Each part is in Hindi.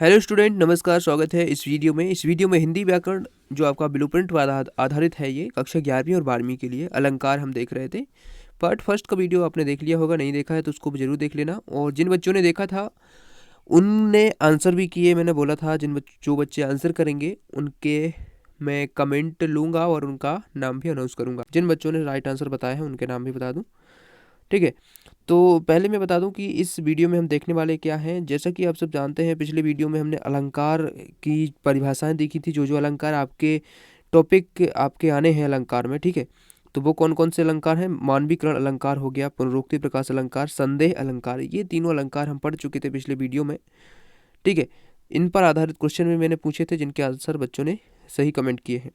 हेलो स्टूडेंट, नमस्कार। स्वागत है इस वीडियो में हिंदी व्याकरण जो आपका ब्लूप्रिंट पर आधारित है। ये कक्षा 11वीं और 12वीं के लिए अलंकार हम देख रहे थे। पार्ट फर्स्ट का वीडियो आपने देख लिया होगा, नहीं देखा है तो उसको जरूर देख लेना। और जिन बच्चों ने देखा था उनने आंसर भी किए। मैंने बोला था जो बच्चे आंसर करेंगे उनके मैं कमेंट लूँगा और उनका नाम भी अनाउंस करूँगा। जिन बच्चों ने राइट आंसर बताया है उनके नाम भी बता दूँ, ठीक है। तो पहले मैं बता दूं कि इस वीडियो में हम देखने वाले क्या हैं। जैसा कि आप सब जानते हैं, पिछले वीडियो में हमने अलंकार की परिभाषाएं देखी थी। जो जो अलंकार आपके टॉपिक आपके आने हैं अलंकार में, ठीक है। तो वो कौन कौन से अलंकार हैं? मानवीकरण अलंकार हो गया, पुनरुक्ति प्रकाश अलंकार, संदेह अलंकार, ये तीनों अलंकार हम पढ़ चुके थे पिछले वीडियो में, ठीक है। इन पर आधारित क्वेश्चन में मैंने पूछे थे जिनके आंसर बच्चों ने सही कमेंट किए हैं,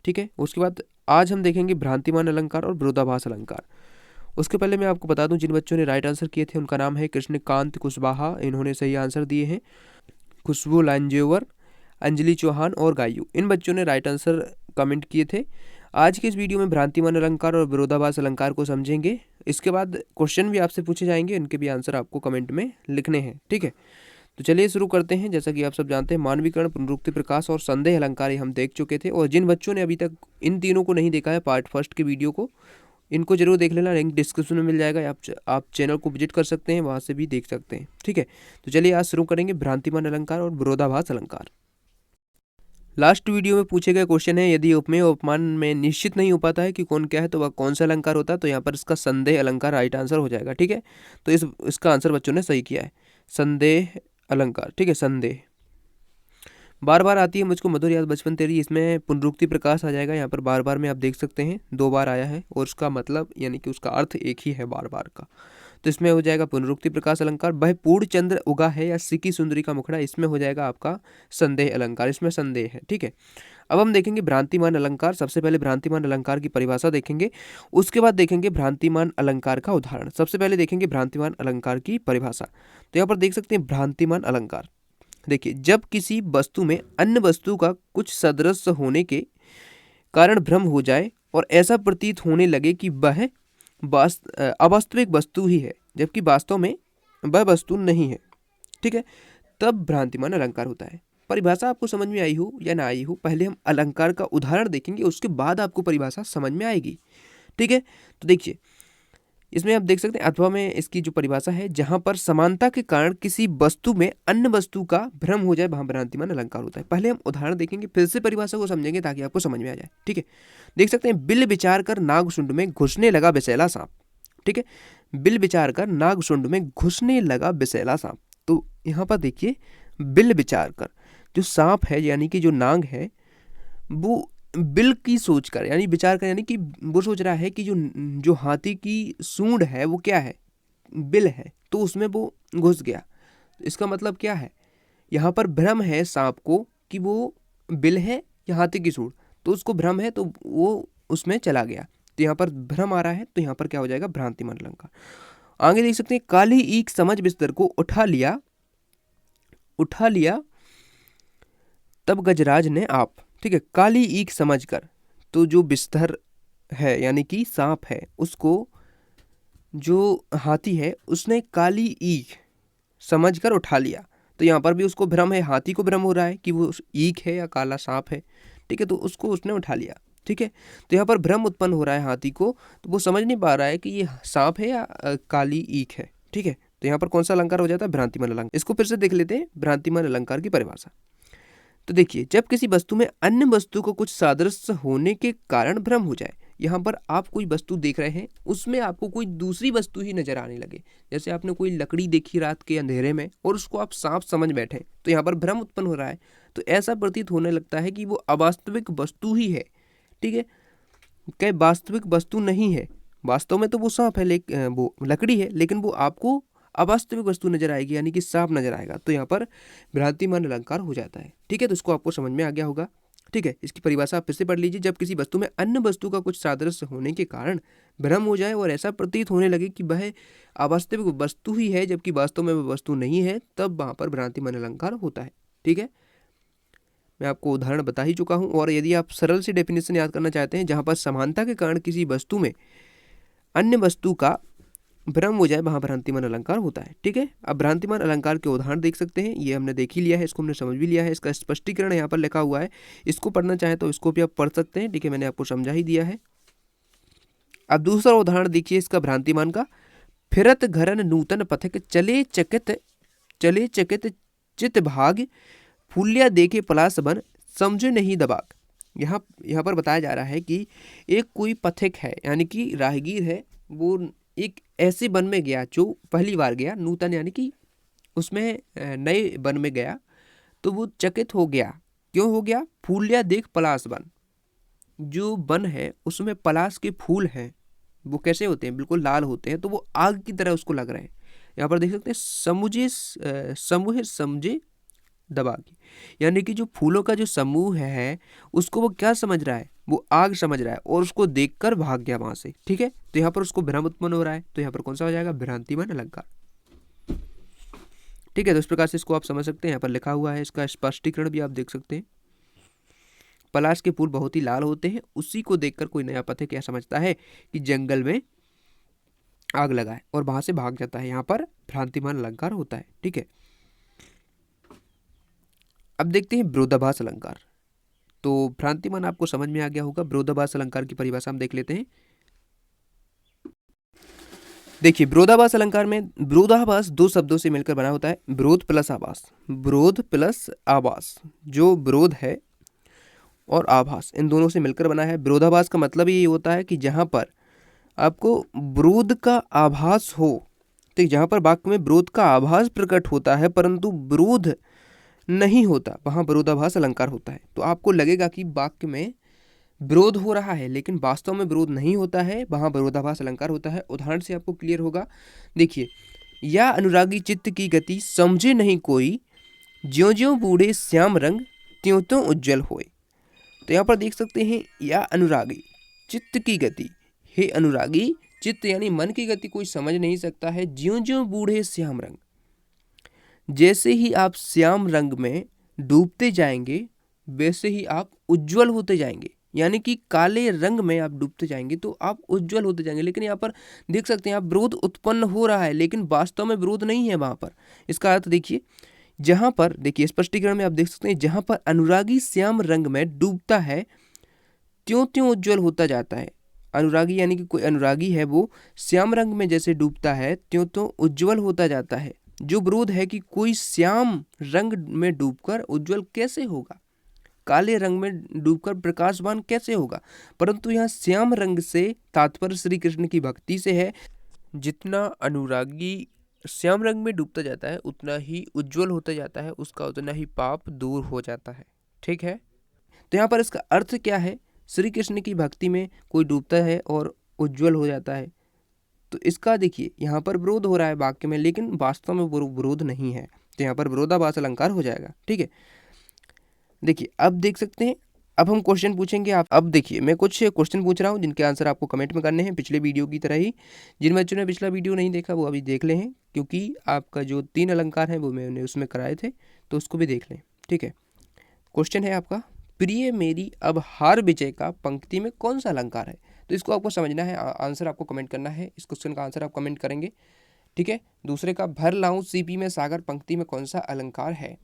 ठीक है। उसके बाद आज हम देखेंगे भ्रांतिमान अलंकार और विरोधाभास अलंकार। उसके पहले मैं आपको बता दूं, जिन बच्चों ने राइट आंसर किए थे उनका नाम है कृष्णकांत कुशवाहा। इन्होंने सही आंसर दिए हैं। खुशबू लांजेवर, अंजलि चौहान और गायू, इन बच्चों ने राइट आंसर कमेंट किए थे। आज के इस वीडियो में भ्रांतिमान अलंकार और विरोधाभास अलंकार को समझेंगे। इसके बाद क्वेश्चन भी आपसे पूछे जाएंगे, इनके भी आंसर आपको कमेंट में लिखने हैं, ठीक है। तो चलिए शुरू करते हैं। जैसा कि आप सब जानते हैं, मानवीकरण, पुनरुक्ति प्रकाश और संदेह अलंकार हम देख चुके थे। और जिन बच्चों ने अभी तक इन तीनों को नहीं देखा है, पार्ट फर्स्ट के वीडियो को, इनको जरूर देख लेना। लिंक डिस्क्रिप्शन में मिल जाएगा। आप चैनल को विजिट कर सकते हैं, वहाँ से भी देख सकते हैं, ठीक है। तो चलिए आज शुरू करेंगे भ्रांतिमान अलंकार और विरोधाभास अलंकार। लास्ट वीडियो में पूछे गए क्वेश्चन है, यदि उपमेय और उपमान में निश्चित नहीं हो पाता है कि कौन क्या है तो वह कौन सा अलंकार होता है। तो यहाँ पर इसका संदेह अलंकार राइट आंसर हो जाएगा, ठीक है। तो इसका आंसर बच्चों ने सही किया है, संदेह अलंकार, ठीक है। संदेह बार बार आती है मुझको मधुर याद बचपन तेरी, इसमें पुनरुक्ति प्रकाश आ जाएगा। यहाँ पर बार बार में आप देख सकते हैं 2 बार आया है और उसका मतलब यानी कि उसका अर्थ एक ही है बार बार का। तो इसमें हो जाएगा पुनरुक्ति प्रकाश अलंकार। वह पूर्ण चंद्र उगा है या सिकी सुंदरी का मुखड़ा, इसमें हो जाएगा आपका संदेह अलंकार। इसमें संदेह है, ठीक है। अब हम देखेंगे भ्रांतिमान अलंकार। सबसे पहले भ्रांतिमान अलंकार की परिभाषा देखेंगे, उसके बाद देखेंगे भ्रांतिमान अलंकार का उदाहरण। सबसे पहले देखेंगे भ्रांतिमान अलंकार की परिभाषा। तो यहाँ पर देख सकते हैं भ्रांतिमान अलंकार। देखिए, जब किसी वस्तु में अन्य वस्तु का कुछ सदृश होने के कारण भ्रम हो जाए और ऐसा प्रतीत होने लगे कि वह अवास्तविक वस्तु ही है, जबकि वास्तव में वह वस्तु नहीं है, ठीक है, तब भ्रांतिमान अलंकार होता है। परिभाषा आपको समझ में आई हो या ना आई हो, पहले हम अलंकार का उदाहरण देखेंगे, उसके बाद आपको परिभाषा समझ में आएगी, ठीक है। तो देखिए, इसमें आप देख सकते हैं अथवा में इसकी जो परिभाषा है, जहां पर समानता के कारण किसी वस्तु में अन्य वस्तु का भ्रम हो जाए वहां भ्रांतिमान अलंकार होता है। पहले हम उदाहरण देखेंगे, फिर से परिभाषा को समझेंगे ताकि आपको समझ में आ जाए, ठीक है। देख सकते हैं, बिल विचार कर नागशुंड में घुसने लगा विषैला सांप, ठीक है। बिल विचार कर नागशुंड में घुसने लगा विषैला सांप। तो यहाँ पर देखिए, बिल विचार कर, जो सांप है यानी कि जो नाग है, वो बिल की सोच कर यानी विचार कर, यानी कि वो सोच रहा है कि जो जो हाथी की सूंड है वो क्या है, बिल है, तो उसमें वो घुस गया। इसका मतलब क्या है, यहाँ पर भ्रम है सांप को कि वो बिल है या हाथी की सूंड, तो उसको भ्रम है तो वो उसमें चला गया। तो यहाँ पर भ्रम आ रहा है, तो यहाँ पर क्या हो जाएगा, भ्रांतिमान अलंकार। आगे देख सकते हैं, काली ईख समझ बिस्तर को उठा लिया तब गजराज ने आप, ठीक है। काली ईख समझ कर, तो जो बिस्तर है यानी कि सांप है, उसको जो हाथी है उसने काली ईख समझ कर उठा लिया। तो यहाँ पर भी उसको भ्रम है, हाथी को भ्रम हो रहा है कि वो ईख है या काला सांप है, ठीक है। तो उसको उसने उठा लिया, ठीक है। तो यहाँ पर भ्रम उत्पन्न हो रहा है हाथी को, तो वो समझ नहीं पा रहा है कि ये सांप है या काली ईख है, ठीक है। तो यहाँ पर कौन सा अलंकार हो जाता है, भ्रांतिमान अलंकार। इसको फिर से देख लेते हैं, भ्रांतिमान अलंकार की परिभाषा। तो देखिए, जब किसी वस्तु में अन्य वस्तु को कुछ सादृश्य होने के कारण भ्रम हो जाए। यहाँ पर आप कोई वस्तु देख रहे हैं, उसमें आपको कोई दूसरी वस्तु ही नजर आने लगे। जैसे आपने कोई लकड़ी देखी रात के अंधेरे में और उसको आप सांप समझ बैठे, तो यहाँ पर भ्रम उत्पन्न हो रहा है। तो ऐसा प्रतीत होने लगता है कि वो अवास्तविक वस्तु ही है, ठीक है। क्या वास्तविक वस्तु नहीं है, वास्तव में तो वो सांप है, वो लकड़ी है, लेकिन वो आपको अवास्तविक वस्तु नजर आएगी, यानी कि सांप नजर आएगा। तो यहाँ पर भ्रांतिमान अलंकार हो जाता है, ठीक है। तो इसको आपको समझ में आ गया होगा, ठीक है। इसकी परिभाषा आप फिर से पढ़ लीजिए, जब किसी वस्तु में अन्य वस्तु का कुछ सादृश्य होने के कारण भ्रम हो जाए और ऐसा प्रतीत होने लगे कि वह अवास्तविक वस्तु ही है, जबकि वास्तव में वह वस्तु नहीं है, तब वहां पर भ्रांतिमान अलंकार होता है, ठीक है। मैं आपको उदाहरण बता ही चुका हूं। और यदि आप सरल सी डेफिनेशन याद करना चाहते हैं, जहां पर समानता के कारण किसी वस्तु में अन्य वस्तु का भ्रम हो जाए वहाँ भ्रांतिमान अलंकार होता है। ठीक है, अब भ्रांतिमान अलंकार के उदाहरण देख सकते हैं, ये हमने देख ही लिया है, इसको हमने समझ भी लिया है, इसका स्पष्टीकरण यहाँ पर लिखा हुआ है, इसको पढ़ना चाहें तो इसको भी आप पढ़ सकते हैं। ठीक है, मैंने आपको समझा ही दिया है। अब दूसरा उदाहरण देखिए इसका भ्रांतिमान का, फिरत घरन नूतन पथिक चले चकित चित भाग फूलिया देखे पलास बन समझे नहीं दबाग। यहाँ पर बताया जा रहा है कि एक कोई पथिक है, यानी कि राहगीर है, वो एक ऐसे वन में गया जो पहली बार गया, नूतन यानी कि उसमें नए वन में गया, तो वो चकित हो गया। क्यों हो गया? फूलिया देख पलास बन, जो वन है उसमें पलास के फूल हैं, वो कैसे होते हैं? बिल्कुल लाल होते हैं, तो वो आग की तरह उसको लग रहे हैं। यहाँ पर देख सकते हैं समूह समझे दबाग, यानी कि जो फूलों का जो समूह है उसको वो क्या समझ रहा है? वो आग समझ रहा है और उसको देखकर भाग गया वहां से। ठीक है, तो यहाँ पर उसको भ्रम उत्पन्न हो रहा है, तो यहाँ पर कौन सा हो जाएगा? भ्रांतिमान अलंकार। ठीक है, तो इस प्रकार से इसको आप समझ सकते हैं। यहाँ पर लिखा हुआ है, इसका स्पष्टीकरण भी आप देख सकते हैं। पलाश के फूल बहुत ही लाल होते हैं, उसी को देखकर कोई नया पथिक क्या समझता है कि जंगल में आग लगा है और वहां से भाग जाता है। यहाँ पर भ्रांतिमान अलंकार होता है। ठीक है, अब देखते हैं विरोधाभास अलंकार। तो भ्रांतिमान आपको समझ में आ गया होगा। विरोधाभास अलंकार की परिभाषा हम देख लेते हैं। देखिए, विरोधाभास अलंकार में विरोधाभास दो शब्दों से मिलकर बना होता है, विरोध प्लस आभास। विरोध प्लस आभास, जो विरोध है और आभास इन दोनों से मिलकर बना है। विरोधाभास का मतलब ये होता है कि जहां पर आपको विरोध का आभास हो, तो जहां पर वाक्य में विरोध का आभास प्रकट होता है परंतु विरोध नहीं होता, वहां विरोधाभास अलंकार होता है। तो आपको लगेगा कि वाक्य में विरोध हो रहा है लेकिन वास्तव में विरोध नहीं होता है, वहां विरोधाभास अलंकार होता है। उदाहरण से आपको क्लियर होगा। देखिए, या अनुरागी चित्त की गति समझे नहीं कोई, ज्यों ज्यों बूढ़े श्याम रंग त्यों त्यों उज्जवल होए। तो यहाँ पर देख सकते हैं, या अनुरागी चित्त की गति, हे अनुरागी चित्त यानी मन की गति कोई समझ नहीं सकता है, ज्यों ज्यों बूढ़े श्याम रंग, जैसे ही आप श्याम रंग में डूबते जाएंगे वैसे ही आप उज्जवल होते जाएंगे, यानी कि काले रंग में आप डूबते जाएंगे तो आप उज्जवल होते जाएंगे। लेकिन यहाँ पर देख सकते हैं आप, विरोध उत्पन्न हो रहा है लेकिन वास्तव में विरोध नहीं है वहां पर। इसका अर्थ देखिए, जहां पर देखिए स्पष्टीकरण में आप देख सकते हैं, जहां पर अनुरागी श्याम रंग में डूबता है त्यों त्यों उज्जवल होता जाता है। अनुरागी यानी कि कोई अनुरागी है, वो श्याम रंग में जैसे डूबता है त्यों त्यों उज्जवल होता जाता है। जो विरोध है कि कोई श्याम रंग में डूबकर उज्जवल कैसे होगा, काले रंग में डूबकर प्रकाशवान कैसे होगा। परंतु यहाँ श्याम रंग से तात्पर्य श्री कृष्ण की भक्ति से है। जितना अनुरागी श्याम रंग में डूबता जाता है उतना ही उज्जवल होता जाता है, उसका उतना ही पाप दूर हो जाता है। ठीक है, तो यहाँ पर इसका अर्थ क्या है? श्री कृष्ण की भक्ति में कोई डूबता है और उज्जवल हो जाता है, तो इसका देखिए यहाँ पर विरोध हो रहा है वाक्य में, लेकिन वास्तव में वो विरोध नहीं है, तो यहाँ पर विरोधाभास अलंकार हो जाएगा। ठीक है, देखिए अब देख सकते हैं, अब हम क्वेश्चन पूछेंगे आप। अब देखिए, मैं कुछ क्वेश्चन पूछ रहा हूँ जिनके आंसर आपको कमेंट में करने हैं, पिछले वीडियो की तरह ही। जिन बच्चों ने पिछला वीडियो नहीं देखा वो अभी देख लें हैं, क्योंकि आपका जो 3 अलंकार हैं वो मैंने उसमें कराए थे, तो उसको भी देख लें। ठीक है, क्वेश्चन है आपका, प्रिय मेरी अब हार विजय का पंक्ति में कौन सा अलंकार है? तो इसको आपको समझना है, आंसर आपको कमेंट करना है। इस क्वेश्चन का आंसर आप कमेंट करेंगे। ठीक है, दूसरे का, भर लाऊं सीपी में सागर पंक्ति में कौन सा अलंकार है?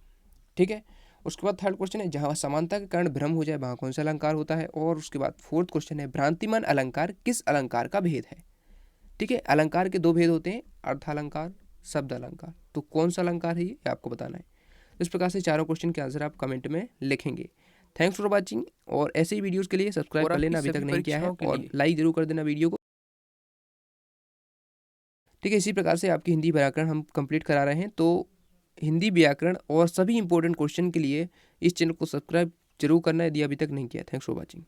ठीक है, उसके बाद थर्ड क्वेश्चन है, जहाँ समानता के कारण भ्रम हो जाए वहाँ कौन सा अलंकार होता है? और उसके बाद फोर्थ क्वेश्चन है, भ्रांतिमान अलंकार किस अलंकार का भेद है? ठीक है, अलंकार के 2 भेद होते हैं, अर्थालंकार, शब्द अलंकार। तो कौन सा अलंकार है ये आपको बताना है। इस प्रकार से चारों क्वेश्चन के आंसर आप कमेंट में लिखेंगे। थैंक्स फॉर वॉचिंग, और ऐसे ही वीडियोस के लिए सब्सक्राइब कर लेना अभी तक नहीं किया है, और लाइक जरूर कर देना वीडियो को। ठीक है, इसी प्रकार से आपकी हिंदी व्याकरण हम कंप्लीट करा रहे हैं, तो हिंदी व्याकरण और सभी इंपॉर्टेंट क्वेश्चन के लिए इस चैनल को सब्सक्राइब जरूर करना यदि अभी तक नहीं किया। Thanks for watching.